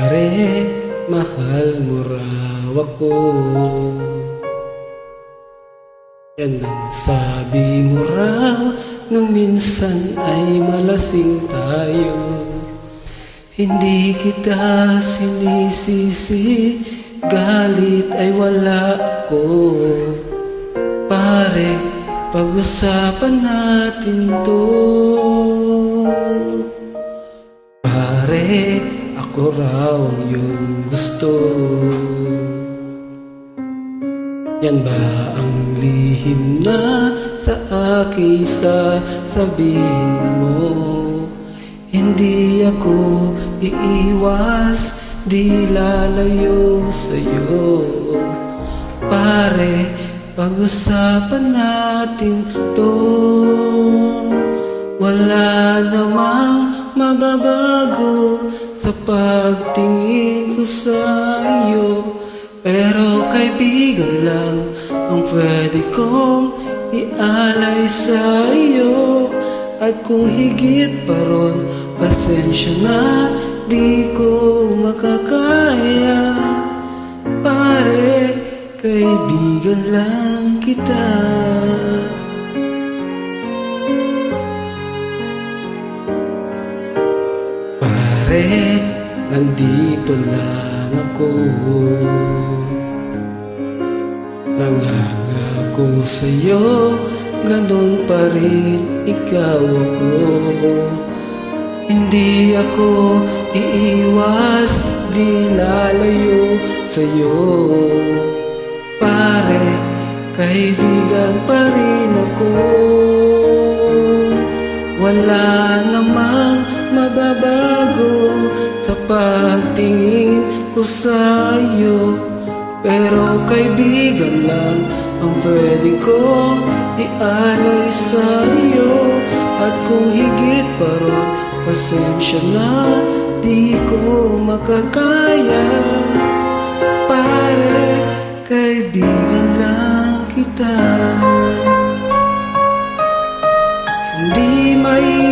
Pare, mahal mo raw ako. Yan ang sabi mo raw nang minsan ay malasing tayo. Hindi kita sinisisi, galit ay wala ako. Pare, pag-usapan natin to. Pare, ako raw ang iyong gusto. Yan ba ang lihim na sa aking sasabihin mo? Hindi ako iiwas, di lalayo sa'yo. Pare, pag-usapan natin to. Wala namang magbabago sa pagtingin ko sa iyo. Pero kaibigan lang ang pwede kong ialay sa iyo. At kung higit pa ron, pasensya na, di ko makakaya. Pare, kaibigan lang kita. Pare, nandito lang ako. Nangangako sa'yo, ganun pa rin ikaw ako. Hindi ako iiwas, di lalayo sa'yo. Pare, kaibigan pa rin ako. Wala namang mababago sa pagtingin ko sa'yo. Pero kaibigan lang ang pwede kong ialay sa iyo. At kung higit pa ron, pasensya na, di ko makakaya. Pare, kaibigan lang kita. Hindi may